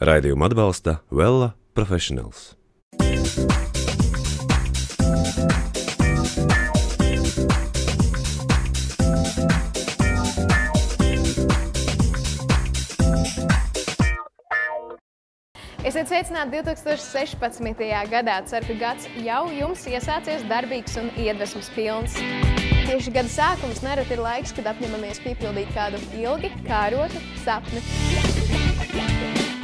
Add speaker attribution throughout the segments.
Speaker 1: Raidījumu atbalsta Vella Professionals.
Speaker 2: Esiet sveicināti 2016. gadā. Ceru, ka gads jau jums iesācies darbīgs un iedvesmas pilns. Tieši gada sākums nereti ir laiks, kad apņemamies piepildīt kādu ilgi kārotu sapni.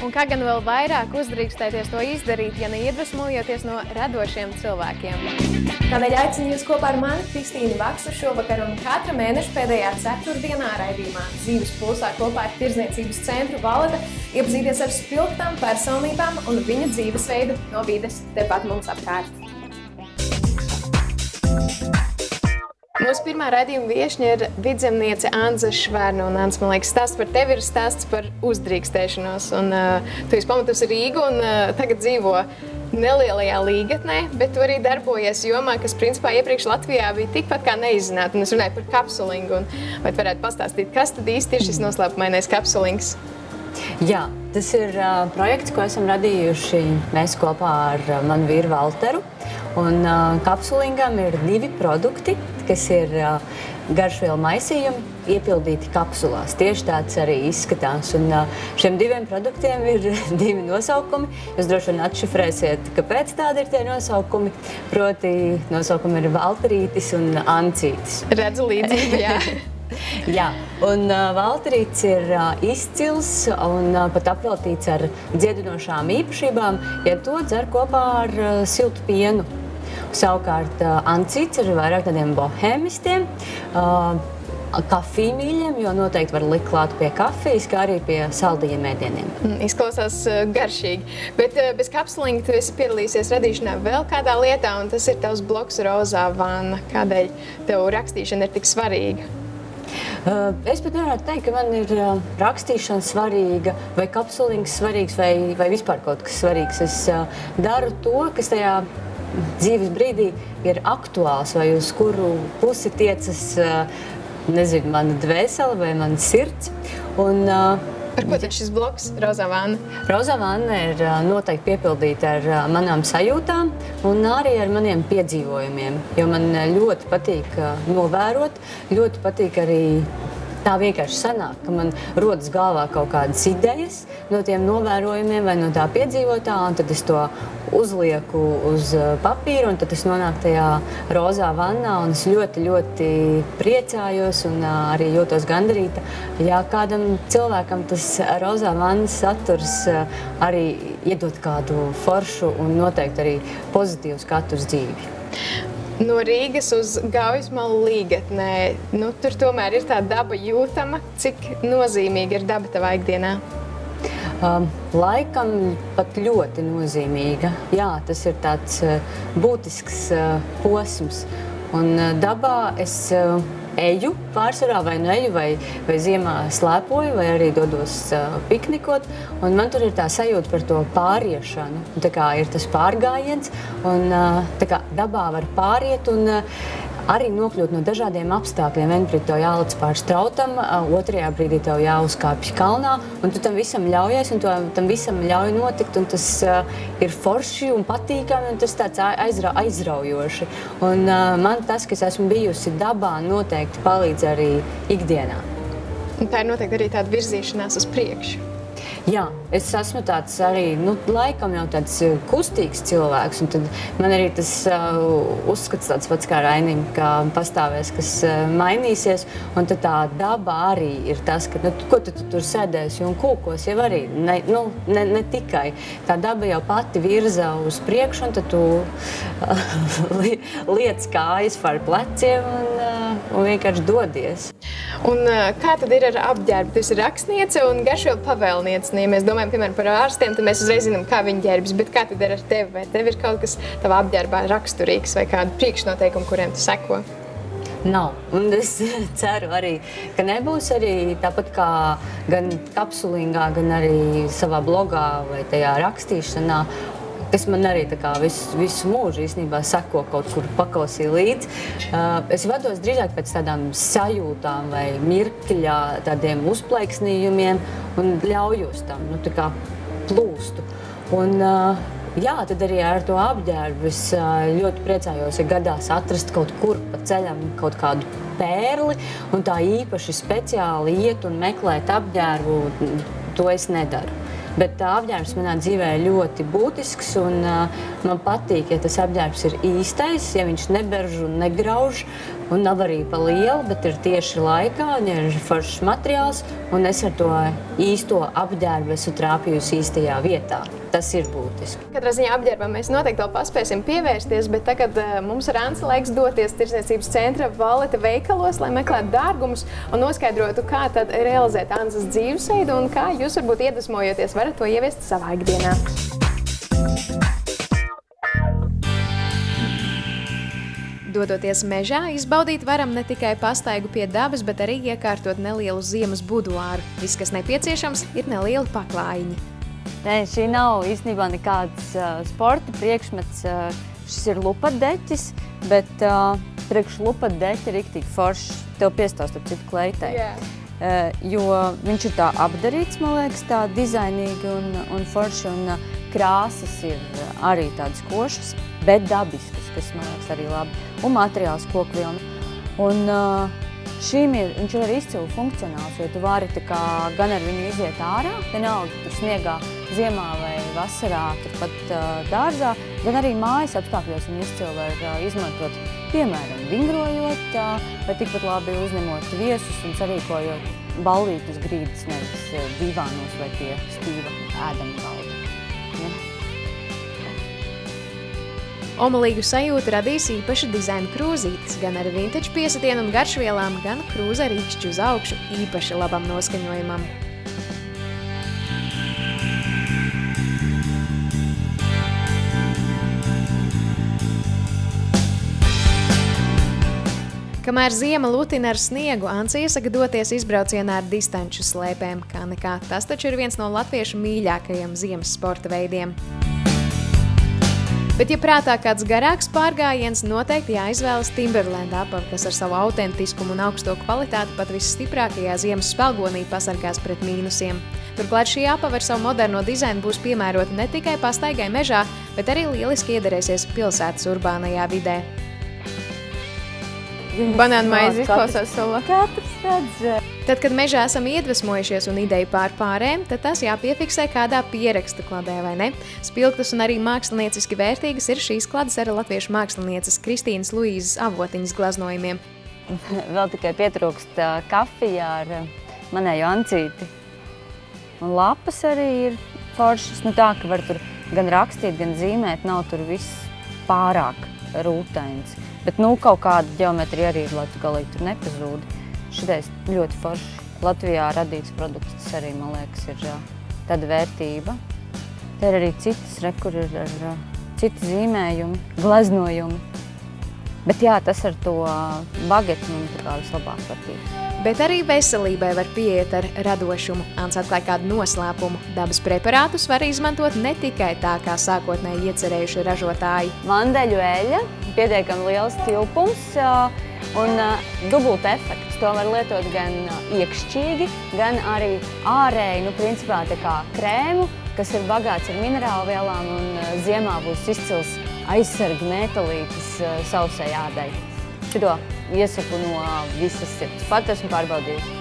Speaker 2: Un kā gan vēl vairāk uzdrīkstēties to izdarīt, ja neiedvesmojoties no radošiem cilvēkiem. Tādēļ aicinu jūs kopā ar mani, Kristīnu Vaksu, šovakar un katra mēneša pēdējā ceturtdienā raidījumā Dzīves pulsā kopā ar Tirdzniecības centru Valeta iepazīties ar spilgtām personībām un viņu dzīvesveidu no vides tepat mums apkārt. Mūsu pirmā raidījuma viešņa ir vidzemniece Anze Švērna. Un, Anze, man liekas, stāsts par tevi ir stāsts par uzdrīkstēšanos. Un, tu esi pamatusi Rīgu un tagad dzīvo nelielajā Līgatnē, bet tu arī darbojies jomā, kas principā iepriekš Latvijā bija tikpat kā neizzināta. Un es runāju par kapsulingu. Vai tu varētu pastāstīt, kas tad īsti ir šis noslēpumainais kapsulings?
Speaker 3: Jā, tas ir projekts, ko esam radījuši mēs kopā ar manu vīru Valteru. Un kapsulingam ir 2 produkti, kas ir garšvielu maisījumi, iepildīti kapsulās. Tieši tāds arī izskatās. Un šiem 2 produktiem ir 2 nosaukumi. Jūs droši vien atšifrēsiet, kāpēc tādi ir tie nosaukumi. Proti, nosaukumi ir Valterītis un Ancītis.
Speaker 2: Redzu līdzību, jā.
Speaker 3: Jā, un Valterītis ir izcils un pat apveltīts ar dziedinošām īpašībām, ja to dzer kopā ar siltu pienu. Savukārt Ancītis ir vairāk tādiem bohēmistiem, kafiju mīļiem, jo noteikti var likt klāt pie kafijas, kā arī pie saldījiem ēdieniem.
Speaker 2: Izklausās garšīgi. Bet bez kapsulinga tu esi piedalīsies radīšanā vēl kādā lietā, un tas ir tavs blogs Rozā vanna. Kādēļ tev rakstīšana ir tik svarīga?
Speaker 3: Es pat nevarētu teikt, ka man ir rakstīšana svarīga, vai kapsulings svarīgs, vai vispār kaut kas svarīgs. Es daru to, kas tajā dzīves brīdī ir aktuāls, vai uz kuru pusi tiecas, nezinu, mana dvēsele vai mana sirds. Un,
Speaker 2: par ko tad šis blogs Rozā vanna?
Speaker 3: Rozā vanna ir noteikti piepildīta ar manām sajūtām un arī ar maniem piedzīvojumiem, jo man ļoti patīk novērot, ļoti patīk arī tā vienkārši sanāk, ka man rodas galvā kaut kādas idejas no tiem novērojumiem vai no tā piedzīvotā, un tad es to uzlieku uz papīra, un tad es nonāku tajā rozā vannā, un es ļoti, ļoti priecājos un arī jūtos gandarīta. Ja kādam cilvēkam tas rozā vannas saturs arī iedod kādu foršu un noteikti arī pozitīvu skatu uz dzīvi.
Speaker 2: No Rīgas uz Gaujasmalu Līgatnē, tur tomēr ir tā daba jūtama. Cik nozīmīga ir daba tavā ikdienā?
Speaker 3: Laikam pat ļoti nozīmīga. Jā, tas ir tāds būtisks posms. Un dabā es eju pārsvarā, vai nu eju, vai ziemā slēpoju, vai arī dodos piknikot. Un man tur ir tā sajūta par to pāriešanu. Tā kā ir tas pārgājiens, un tā kā dabā var pāriet un arī nokļūt no dažādiem apstākļiem. Vienu brīdi tev jālic pār strautam, otrajā brīdī tev jāuzkāpj kalnā, un tu tam visam ļaujies, un tam visam ļauj notikt, un tas ir forši un patīkami, un tas tāds aizraujoši. Un man tas, kas esmu bijusi dabā, noteikti palīdz arī ikdienā.
Speaker 2: Un tā ir noteikti arī tāda virzīšanās uz priekšu.
Speaker 3: Jā, es esmu tāds arī, laikam jau tāds kustīgs cilvēks, un tad man arī tas uzskats tāds pats kā Rainim, ka pastāvēs, kas mainīsies, un tad tā daba arī ir tas, ka, ko tu tur sēdēsi un kūkos jau arī, ne tikai. Tā daba jau pati virza uz priekšu, un tad tu liec kājas par pleciem un vienkārši dodies.
Speaker 2: Un kā tad ir ar apģērbu? Tu esi rakstniece un garšvielu pavēlniece. Ja mēs domājam, piemēram, par ārstiem, tad mēs uzreiz zinām, kā viņi ģērbjas. Bet kā tad ir ar tevi? Vai tev ir kaut kas tavā apģērbā raksturīgs vai kādu priekšnoteikumu, kuriem tu seko?
Speaker 3: Nav. Un es ceru arī, ka nebūs arī tāpat kā gan kapsulingā, gan arī savā blogā vai tajā rakstīšanā, kas man arī visu mūžu īstenībā seko kaut kur pakausī līdz. Es vados drīzāk pēc tādām sajūtām vai mirkļā tādiem uzplaiksnījumiem un ļaujos tam. plūstu. Un, jā, tad arī ar to apģērbu es ļoti priecājos, ja gadās atrast kaut kur pa ceļam kaut kādu pērli un tā īpaši speciāli iet un meklēt apģērbu, to es nedaru. Bet apģērbs manā dzīvē ir ļoti būtisks un man patīk, ja tas apģērbs ir īstais, ja viņš neberž un negrauž un nav arī pa lielu, bet ir tieši laikā, ja ir foršs materiāls un es ar to īsto apģērbu esmu trāpījusi īstajā vietā. Tas ir būtiski.
Speaker 2: Katrā ziņā apģērbam mēs noteikti vēl paspēsim pievērsties, bet tagad mums ar Anci laiks doties Tirdzniecības centra Valeta veikalos, lai meklētu dārgumus un noskaidrotu, kā tad realizēt Ances dzīvesveidu un kā jūs varbūt iedvesmojoties varat to ieviest savā ikdienā. Dodoties mežā, izbaudīt varam ne tikai pastaigu pie dabas, bet arī iekārtot nelielu ziemas buduāru. Viss, kas nepieciešams, ir nelieli paklājiņi.
Speaker 4: Nē, šī nav īstenībā nekāds sporta priekšmets. Šis ir lupatdeķis, bet priekš lupatdeķa ir riktīgi foršs. Tev piestāst ap citu kleitai. Jo viņš ir tā apdarīts, man liekas, tā dizainīgi un forši. Un krāsas ir arī tādas košas, bet dabiskas, kas man liekas arī labi. Un materiāls kokvilna. Un viņš ir arī izcili funkcionāls, jo tu vari gan ar viņu iziet ārā, vienalga tur sniegā, ziemā vai vasarā, turpat dārzā, gan arī mājas apstākļos viņu izcili var izmantot, piemēram, vingrojot, vai tikpat labi uzņemot viesus un sarīkojot ballītus grīdas, nevis divānos vai pie stīva ēdama galda.
Speaker 2: Omulīgu sajūtu radīs īpaši dizaina krūzītes, gan ar vintage piesatienu un garšvielām, gan krūze ar īkšķi uz augšu, īpaši labam noskaņojumam. Kamēr ziema lutina ar sniegu, Anci iesaka doties izbraucienā ar distanču slēpēm, kā nekā. Tas taču ir viens no latviešu mīļākajiem ziemas sporta veidiem. Bet, ja prātā kāds garāks pārgājiens, noteikti jāizvēlas Timberland apavi, kas ar savu autentiskumu un augsto kvalitāti pat visstiprākajā ziemas spelgonī pasargās pret mīnusiem. Turklāt šī apava ar savu moderno dizainu būs piemērota ne tikai pastaigai mežā, bet arī lieliski iederēsies pilsētas urbānajā vidē. Banānu maize izklausās savā.
Speaker 4: Katrs redz.
Speaker 2: Tad, kad mežā esam iedvesmojušies un ideju pārēm, tad tas jāpiefiksē kādā pieraksta kladē, vai ne? Spilgtas un arī mākslinieciski vērtīgas ir šīs klades ar latviešu mākslinieces Kristīnas Luīzes avotiņas glaznojumiem.
Speaker 4: Vēl tikai pietrūkst kafija ar manēju Ancīti. Un lapas arī ir foršas, tā, ka var tur gan rakstīt, gan zīmēt, nav tur viss pārāk rūtains. Bet kaut kāda ģeometrija arī ir, lai tu galīgi tur nepazūdi. Šitais ļoti forši Latvijā radīts produkts, tas arī, man liekas, ir tāda vērtība. Te ir arī citas, kur ir citi zīmējumi, glaznojumi. Bet jā, tas ar to bageti man vislabāk patīk.
Speaker 2: Bet arī veselībai var pieiet ar radošumu. Ants atklāja kādu noslēpumu. Dabas preparātus var izmantot ne tikai tā, kā sākotnēji iecerējuši ražotāji.
Speaker 4: Mandeļu eļļa, pietiekami liels tilpums un dubult efekts. To var lietot gan iekšķīgi, gan arī ārēji, principā tā kā krēmu, kas ir bagāts ar minerālvielām un ziemā būs izcils aizsarga metalītis sausai ādai. Šito iesaku no visas sirds. Pat esmu pārbaudījusi.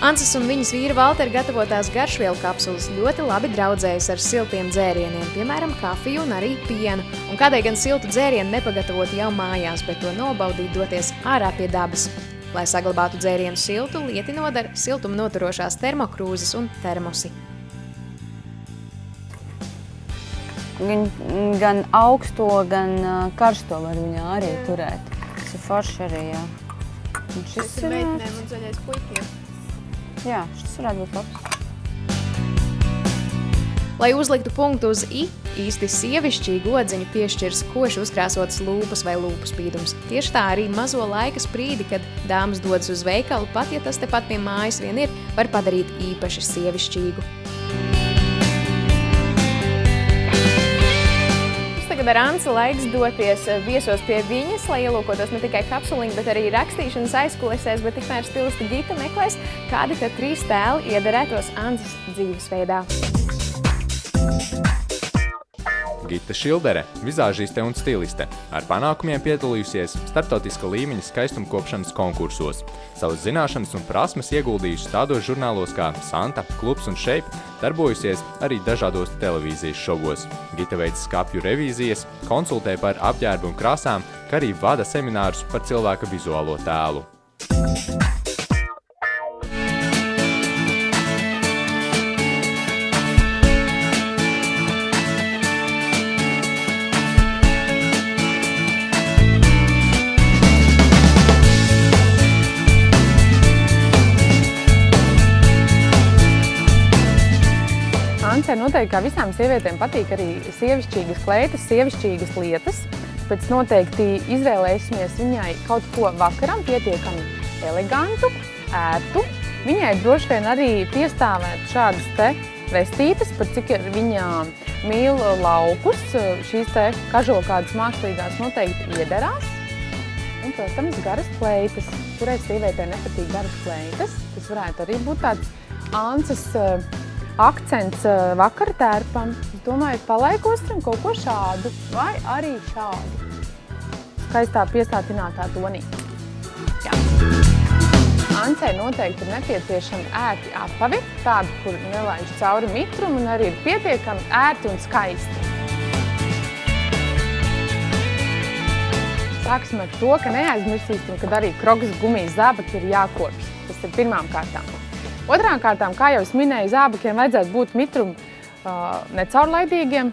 Speaker 2: Ances un viņas vīra Valtera gatavotās garšvielu kapsulas ļoti labi draudzējas ar siltiem dzērieniem, piemēram, kafiju un arī pienu. Un kādai gan siltu dzērienu nepagatavot jau mājās, bet to nobaudīt doties ārā pie dabas. Lai saglabātu dzērienu siltu, lieti nodara siltuma noturošās termokrūzes un termosi.
Speaker 4: Gan augsto, gan karsto var viņā arī turēt. Tas ir forši arī, jā.
Speaker 2: Šis ir meitenēm un zaļais puikiem.
Speaker 4: Jā, šis varētu būt labs.
Speaker 2: Lai uzliktu punktu uz I, īsti sievišķīgu odziņu piešķirs koši uzkrāsotas lūpas vai lūpu spīdums. Tieši tā arī mazo laika sprīdi, kad dāmas dodas uz veikalu, pat ja tas tepat pie mājas vien ir, var padarīt īpaši sievišķīgu. Tagad ar Anci laiks doties viesos pie viņas, lai ielūkotos ne tikai kapsuliņu, bet arī rakstīšanas aizkulisēs, bet tikmēr stilista Gita meklēs, kādi tad 3 tēli iederētos Ances dzīvesveidā.
Speaker 5: Gita Šildere, vizāžiste un stiliste, ar panākumiem piedalījusies starptautiska līmeņa skaistumkopšanas konkursos. Savas zināšanas un prasmes ieguldījusi tādos žurnālos kā Santa, Klubs un Shape, darbojusies arī dažādos televīzijas šovos. Gita veic skapju revīzijas, konsultē par apģērbu un krāsām, kā arī vada seminārus par cilvēka vizuālo tēlu.
Speaker 6: Ancei noteikti kā visām sievietēm patīk arī sievišķīgas kleitas, sievišķīgas lietas. Tāpēc noteikti izvēlēsimies viņai kaut ko vakaram pietiekami elegantu, ērtu. Viņai droši vien arī piestāvēt šādas te vestītes, par cik viņa mīl laukus. Šīs te kažokādas mākslīgās noteikti iederās. Un, protams, garas kleitas. Kurai sievietē nepatīk garas kleitas. Tas varētu arī būt tāds Ances akcents vakara tērpam. Es domāju, palaikostram kaut ko šādu vai arī šādu. Skaistā piesātinātā tonī. Jā. Ancei noteikti ir nepieciešami ērti apavi, tādi, kur nelaiž cauri mitrumu un arī ir pietiekami ērti un skaisti. Sāksim ar to, ka neaizmirsīsim, kad arī krogas gumijas zābaki ir jākopjas. Tas ir pirmām kārtām. Otrām kārtām, kā jau es minēju, zābakiem vajadzētu būt mitrumu necaurlaidīgiem,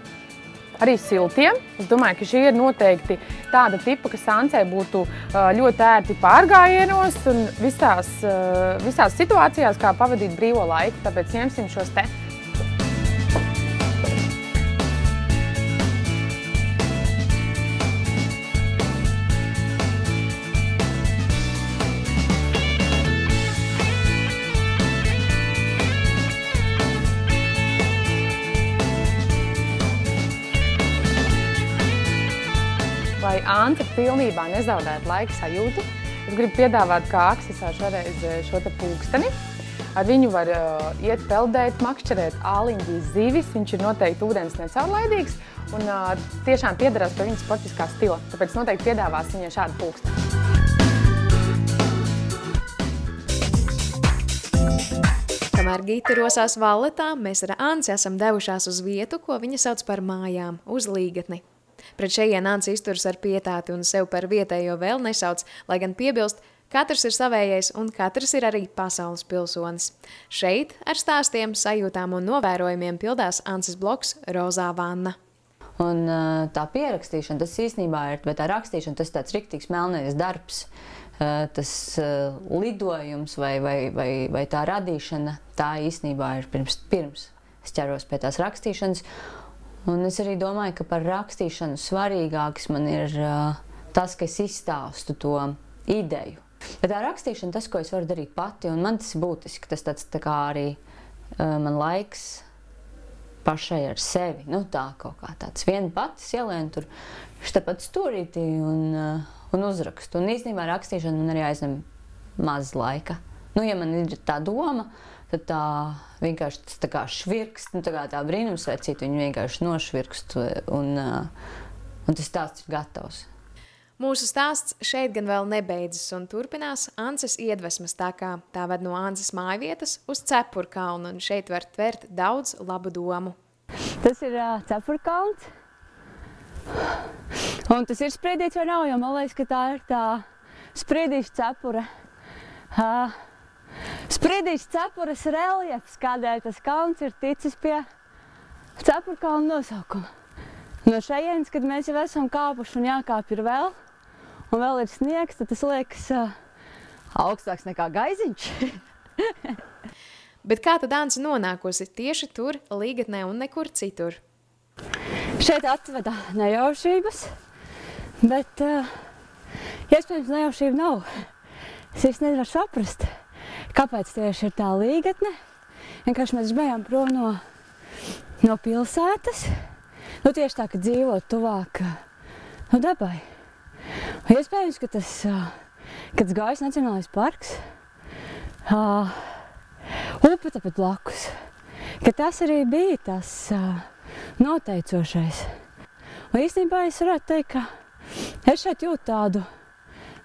Speaker 6: arī siltiem. Es domāju, ka šī ir noteikti tāda tipa, kas Ancei būtu ļoti ērti pārgājienos un visās situācijās, kā pavadīt brīvo laiku. Tāpēc ņemsim šos te. Lai Ance pilnībā nezaudētu laika sajūtu, es gribu piedāvāt kā aksesuāru šoreiz šo te pulksteni. Ar viņu var iet peldēt, makšķerēt āliņģīs zivis, viņš ir noteikti ūdens necaurlaidīgs un tiešām piederās pie viņa sportiskā stila. Tāpēc noteikti piedāvās viņai šādu pulksteni.
Speaker 2: Kamēr Gita rosās valletā, mēs ar Anci esam devušās uz vietu, ko viņa sauc par mājām, uz Līgatni. Pret šejien Ance izturas ar pietāti un sev par vietējo vēl nesauc, lai gan piebilst, katrs ir savējais un katrs ir arī pasaules pilsonis. Šeit ar stāstiem, sajūtām un novērojumiem pildās Ances blogs Rozā vanna.
Speaker 3: Un tā pierakstīšana, tas īstenībā ir, bet tā rakstīšana, tas tāds riktīgs melnais darbs, tas lidojums vai tā radīšana, tā īstenībā ir pirms es ķeros pie tās rakstīšanas. Un es arī domāju, ka par rakstīšanu svarīgāks man ir tas, ka es izstāstu to ideju. Bet tā rakstīšana, tas, ko es varu darīt pati, un man tas ir būtiski, tas tāds tā kā arī man laiks pašai ar sevi, nu tā kaut kā tāds viena pati ielēnu tur štepat stūrītī un uzrakstu. Un īstenībā rakstīšana man arī aizņem maz laika. Nu, ja man ir tā doma, tad tā vienkārši tas tā kā švirkst, nu tā kā tā brīnumsvecīta, viņu vienkārši nošvirkst un tas stāsts ir gatavs.
Speaker 2: Mūsu stāsts šeit gan vēl nebeidzas un turpinās Ances iedvesmas, tā kā tā ved no Ances mājvietas uz Cepurkalnu, un šeit var tvert daudz labu domu.
Speaker 4: Tas ir Cepurkalns, un tas ir spriedīts vai nav, jo man liekas, ka tā ir tā spriedīša cepure. Spriedīša cepures reljefs, kādēļ tas kalns ir ticis pie Cepurkalna nosaukuma. No šejienes, kad mēs jau esam kāpuši un jākāp ir vēl, un vēl ir sniegs, tad tas liekas augstāks nekā gaiziņš.
Speaker 2: Bet kā tad Ance nonākusi tieši tur, Līgatnē un nekur citur?
Speaker 4: Šeit atveda nejaušības, bet iespējams nejaušība nav. Es īsti nevaru saprast, kāpēc tieši ir tā Līgatne. Vienkārši mēs bijām prom no pilsētas. Nu, tieši tā, ka dzīvot tuvāk dabai. Iespējams, ka tas Gājas Nacionālais parks, upe tāpat blakus, ka tas arī bija tas noteicošais. Un īstenībā es varētu teikt, ka es šeit jūtu tādu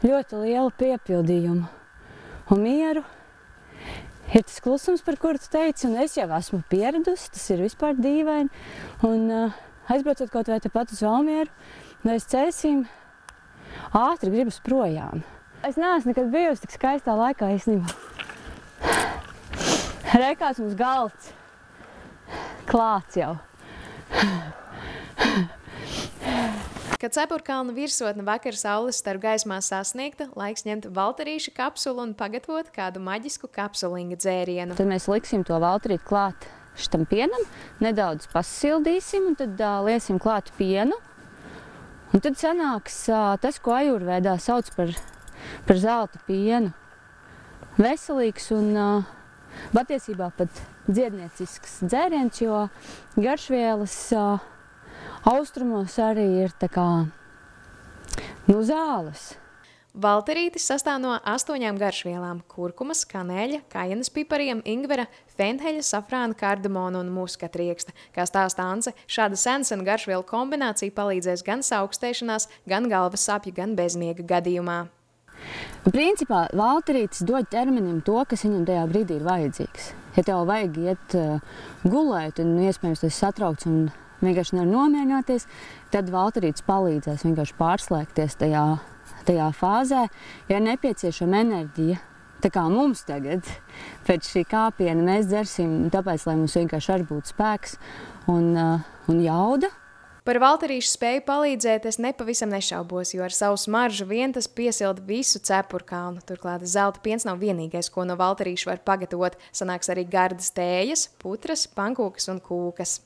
Speaker 4: ļoti lielu piepildījumu un mieru. Ir tas klusums, par kuru tu teici, un es jau esmu pieradusi, tas ir vispār dīvaini. Un aizbraucot kaut vai tepat uz Valmieru, no aiz Cēsīm, ātri gribas projām. Es neesmu nekad bijusi tik skaistā laikā īstenībā. Rekās mums galds. Klāts jau.
Speaker 2: Kad Cepurkalna virsotne vakar saules staru gaismā sasniegta, laiks ņemt valterīša kapsulu un pagatavot kādu maģisku kapsulinga dzērienu.
Speaker 4: Tad mēs liksim to valterīti klāt šitam pienam, nedaudz pasildīsim un tad liesim klāt pienu. Un tad sanāks tas, ko ajurvēdā sauc par zelta pienu. Veselīgs un patiesībā pat dziedniecisks dzēriens, jo garšvielas austrumos arī ir tā kā zāles.
Speaker 2: Valterītis sastāv no 8 garšvielām – kurkumas, kanēļa, kajenas pipariem, ingvera, fenheļa, safrāna, kardamona un muskatrieksta. Kā stāsta Ance, šāda sensena garšvielu kombinācija palīdzēs gan saaugstēšanās, gan galvas sapju, gan bezmiega gadījumā.
Speaker 4: Principā valterītis dod ķermenim to, kas viņam tajā brīdī ir vajadzīgs. Ja tev vajag iet gulēt un iespējams tas satraukts un vienkārši nevar nomierināties, tad valterītis palīdzēs vienkārši pārslēgties tajā fāzē. Ja ir nepieciešama enerģija, tā kā mums tagad, pēc šī kāpiena mēs dzersim, tāpēc, lai mums vienkārši arī būtu spēks un jauda.
Speaker 2: Par valterīšu spēju palīdzēt es nepavisam nešaubos, jo ar savu smaržu vien tas piesilda visu Cepurkalnu. Turklāt zelta piens nav vienīgais, ko no valterīšu var pagatavot. Sanāks arī gardas tējas, putras, pankūkas un kūkas.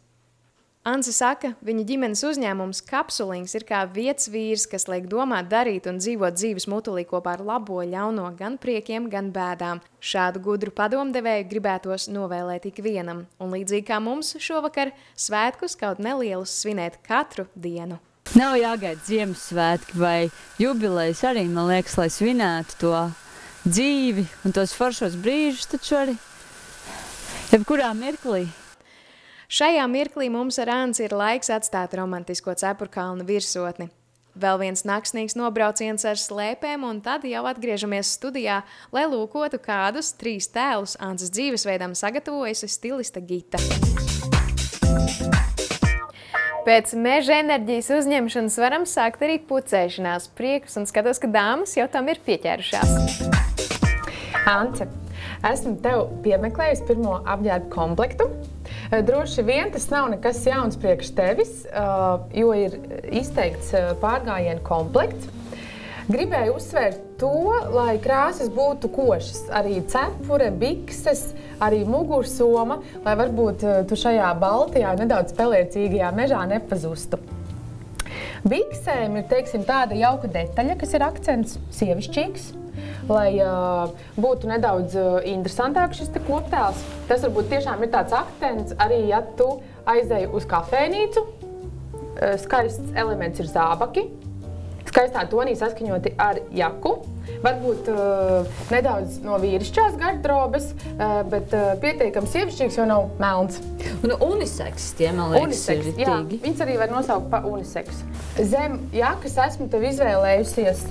Speaker 2: Ance saka, viņa ģimenes uzņēmums Kapsulings ir kā vietas vīrs, kas liek domāt, darīt un dzīvot dzīves mutulī kopā ar labo, ļauno gan priekiem, gan bēdām. Šādu gudru padomdevēju gribētos novēlēt ikvienam, un līdzīgi kā mums šovakar, svētkus kaut nelielus svinēt katru dienu.
Speaker 4: Nav jāgaida Ziemassvētki vai jubilejas arī, man liekas, lai svinētu to dzīvi un tos foršos brīžus, taču arī jebkurā mirklī.
Speaker 2: Šajā mirklī mums ar Anci ir laiks atstāt romantisko Cepurkalnu virsotni. Vēl viens naksnīgs nobrauciens ar slēpēm, un tad jau atgriežamies studijā, lai lūkotu kādus 3 tēlus Ances dzīvesveidam sagatavojusi stilista Gita. Pēc meža enerģijas uzņemšanas varam sākt arī pucēšanās priekus, un skatos, ka dāmas jau tam ir pieķērušās.
Speaker 6: Ance, esmu tev piemeklējusi pirmo apģērbu komplektu. Droši vien tas nav nekas jauns priekš tevis, jo ir izteikts pārgājienu komplekts. Gribēju uzsvērt to, lai krāsas būtu košas. Arī cepure, bikses, arī mugursoma, lai varbūt tu šajā baltajā, nedaudz pelēcīgajā mežā nepazustu. Biksēm ir, teiksim, tāda jauka detaļa, kas ir akcents sievišķīgs, lai būtu nedaudz interesantāk šis te koptēls. Tas varbūt tiešām ir tāds akcents, arī ja tu aizēji uz kafēnīcu. Skaists elements ir zābaki, skaistā tonī saskaņoti ar jaku. Varbūt nedaudz no vīrišķās gardrobes, bet pietiekami sievišķīgs, jo nav melns.
Speaker 4: Un uniseks tie, man liekas, ir ritīgi.
Speaker 6: Jā, viņas arī var nosaukt pa uniseks. Zem jakas esmu tev izvēlējusies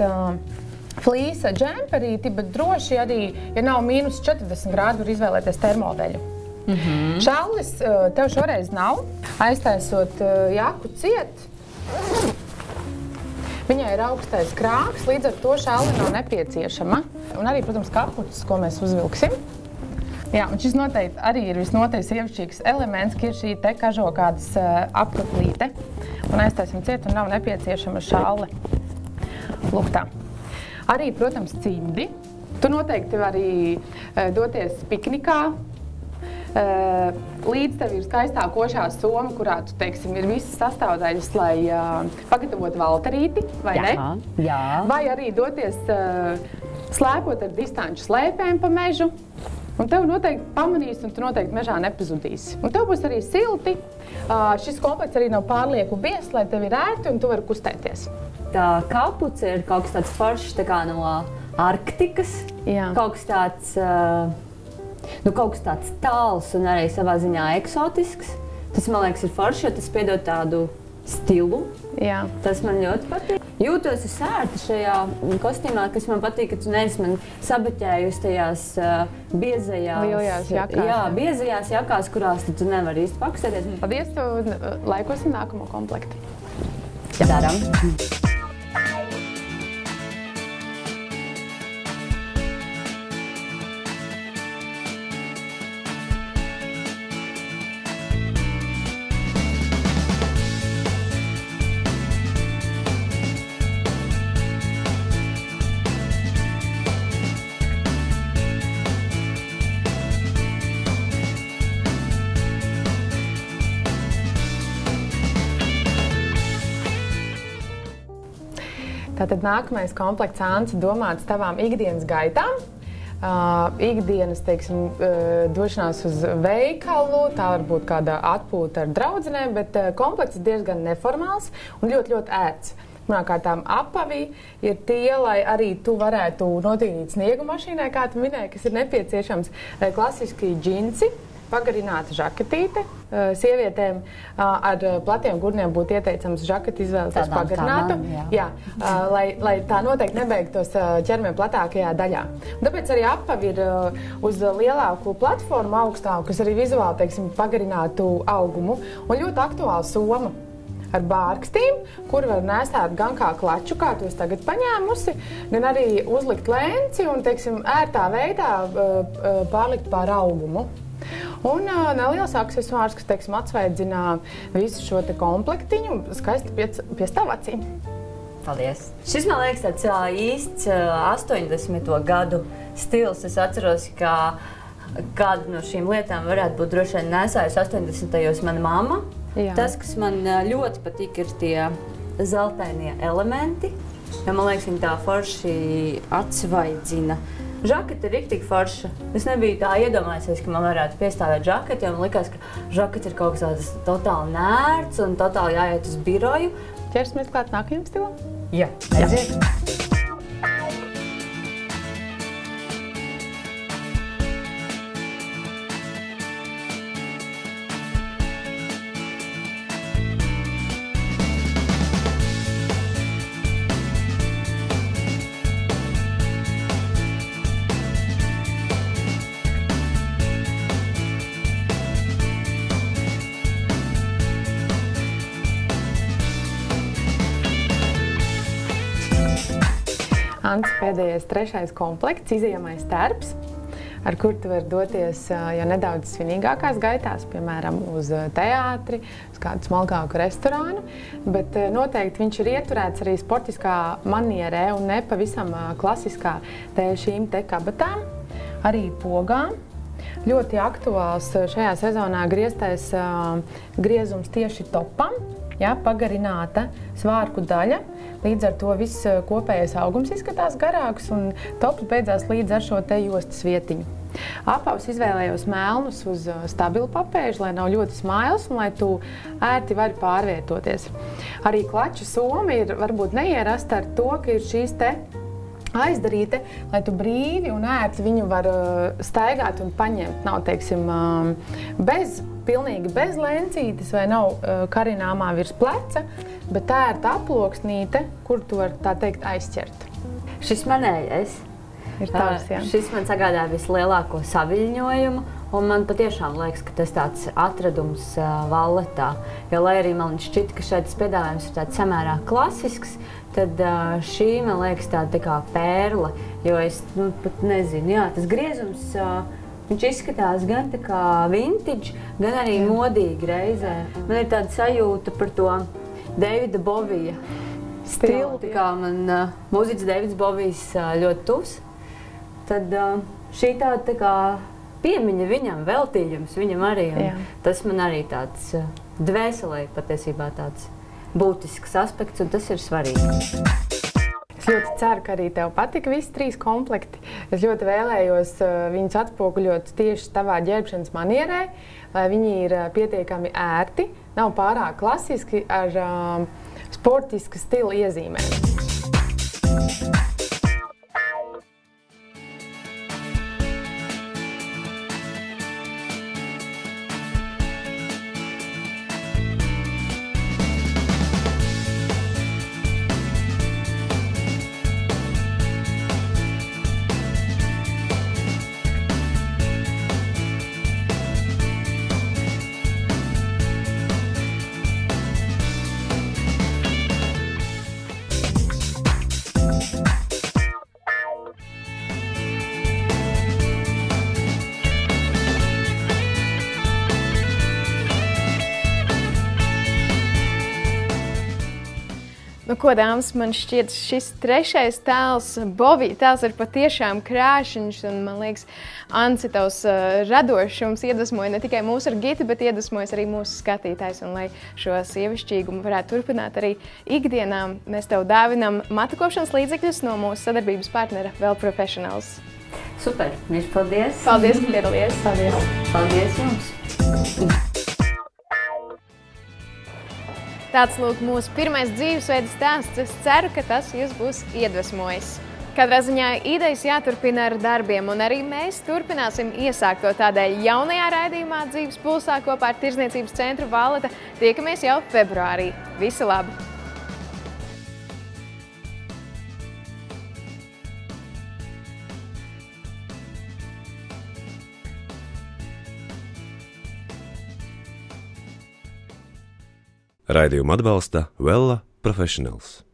Speaker 6: flīsa džemperīti, bet droši arī, ja nav mīnus 40 grādi, var izvēlēties termoveļu. Šallis tev šoreiz nav, aiztaisot jaku ciet. Viņai ir augstais krāks, līdz ar to šalli nav nepieciešama. Un arī, protams, kapucis, ko mēs uzvilksim. Jā, un šis noteikti arī ir visnotaļ sievišķīgs elements, ka ir šī te kažokādas apaklīte. Un aiztaisim ciet un nav nepieciešama šalle. Lūk tā. Arī, protams, cimdi. Tu noteikti vari doties piknikā. Līdz tev ir skaistā košā soma, kurā tu, teiksim, ir visas sastāvdaļas, lai pagatavotu valterīti, vai ne?
Speaker 4: Jā.
Speaker 6: Vai arī doties slēpot ar distanču slēpēm pa mežu. Un tev noteikti pamanīs, un tu noteikti mežā nepazudīsi. Un tev būs arī silti. Šis komplekts arī nav pārlieku biezs, lai tev ir ērti un tu vari kustēties.
Speaker 4: Tā kapuce ir kaut kas tāds foršs, tā kā no Arktikas.
Speaker 6: Jā.
Speaker 4: Kaut kas tāds tāls un arī savā ziņā eksotisks. Tas, man liekas, ir forši, jo tas piedod tādu stilu.
Speaker 2: Jā.
Speaker 4: Tas man ļoti patīk. Jūtos es ērti šajā kostīmā, kas man patīk, ka tu neesi man sabaķējusi tajās biezajās...
Speaker 2: Lielajās jakās.
Speaker 4: Jā, biezajās jakās, kurās tu nevari īsti pakustēties.
Speaker 2: Paldies, tu laikosim nākamo komplektu.
Speaker 4: Daram.
Speaker 6: Tātad nākamais komplekts, Anta, domāts tavām ikdienas gaitām. Ikdienas, teiksim, došanās uz veikalu, tā var būt kāda atpūta ar draudzenēm, bet komplekts ir diezgan neformāls un ļoti, ļoti ērts. Pirmkārtām apavi ir tie, lai arī tu varētu notīrīt sniegu mašīnai, kā tu minēji, kas ir nepieciešams, klasiski džinsi, pagarināta žaketīte. Sievietēm ar platiem gurniem būtu ieteicams žaketi izvēlēties pagarinātu. Lai tā noteikti nebeigtos ķermeņa platākajā daļā. Un tāpēc arī apavi ir uz lielāku platformu augstāku, kas arī vizuāli, teiksim, pagarinātu augumu. Un ļoti aktuāla soma ar bārkstīm, kur var nēstāt gan kā klaču, kā tu esi tagad paņēmusi, gan arī uzlikt lēnci un, teiksim, ērtā veidā pārlikt pār augumu. Un neliels aksesuārs, kas, teiksim, atsveidzina visu šo te komplektiņu, skaisti pie stāv acīm.
Speaker 4: Paldies! Šis, man liekas, tāds īsts 80. gadu stils. Es atceros, ka kādu no šīm lietām varētu būt droši vien nēsājusi 80. mana mamma. Jā. Tas, kas man ļoti patīk, ir tie zeltainie elementi, jo, man liekas, viņi tā forši atsvaidzina. Žakete ir riktīgi forša. Es nebiju tā iedomājusies, ka man varētu piestāvēt žaketi, jo man likās, ka žakets ir kaut kas tāds totāli nērts un totāli jāiet uz biroju.
Speaker 2: Ķersimies klāt nākamajam stilam?
Speaker 4: Jā, aiziet!
Speaker 6: Ants, pēdējais trešais komplekts, izejamais tērps, ar kur tu vari doties jau nedaudz svinīgākās gaitās, piemēram, uz teātri, uz kādu smalkāku restorānu, bet noteikti viņš ir ieturēts arī sportiskā manierē un ne pavisam klasiskā šīm te kabatām, arī pogām. Ļoti aktuāls šajā sezonā grieztais griezums tieši topam, pagarināta svārku daļa. Līdz ar to viss kopējais augums izskatās garāks un tops beidzās līdz ar šo te jostas vietiņu. Apavus izvēlējos melnus uz stabilu papēžu, lai nav ļoti smails un lai tu ērti vari pārvietoties. Arī klaču soma ir varbūt neierasta ar to, ka ir šīs te aizdarīte, lai tu brīvi un ērti viņu var staigāt un paņemt. Nav, teiksim, pilnīgi bez lencītes vai nav karināmā virs pleca, bet tā ir tā aploksnīte, kur tu vari, tā teikt, aizķert.
Speaker 4: Šis manējais.
Speaker 6: Ir tavs, jā.
Speaker 4: Šis man sagādā vislielāko saviļņojumu, un man patiešām liekas, ka tas tāds atradums valletā. Jo, lai arī man šķita, ka šeit piedāvājums ir tāds samērā klasisks, tad šī, man liekas, tāda kā pērle, jo es pat nezinu, jā, tas griezums, viņš izskatās gan tā kā vintage, gan arī modīgi reizē. Man ir tāda sajūta par to Davida Bovija stilu, tā kā man mūziķis Davids Bovijs ļoti tuvs. Tad šī tāda tā kā piemiņa viņam, veltījums viņam arī. Tas man arī tāds dvēselē patiesībā tāds būtisks aspekts, un tas ir svarīgi.
Speaker 6: Es ļoti ceru, ka arī tev patika visi 3 komplekti. Es ļoti vēlējos viņus atspoguļot tieši tavā ģērbšanas manierē, lai viņi ir pietiekami ērti, nav pārāk klasiski ar sportiska stila iezīmēm.
Speaker 2: Nu, ko, dāmas, man šķiet, šis trešais tēls, Bovija tēls, ir patiešām krāšņš. Un, man liekas, Anci, tavs radošums iedvesmoja ne tikai mūs ar Gitu, bet iedvesmojas arī mūsu skatītājs. Un, lai šo sievišķīgumu varētu turpināt arī ikdienā, mēs tev dāvinam matu kopšanas līdzekļus no mūsu sadarbības partnera Well Professionals.
Speaker 4: Super, mīļš, paldies!
Speaker 2: Paldies, ka piedalījies!
Speaker 6: Paldies!
Speaker 4: Paldies jums!
Speaker 2: Tāds lūk mūsu pirmais dzīvesveida stāsts. Es ceru, ka tas jūs būs iedvesmojis. Katrā ziņā idejas jāturpina ar darbiem, un arī mēs turpināsim iesākt to tādēļ jaunajā raidījumā Dzīves pulsā kopā ar Tirdzniecības centru Valleta. Tiekamies jau februārī. Visu labu!
Speaker 1: Raidījumu atbalsta Well Professionals.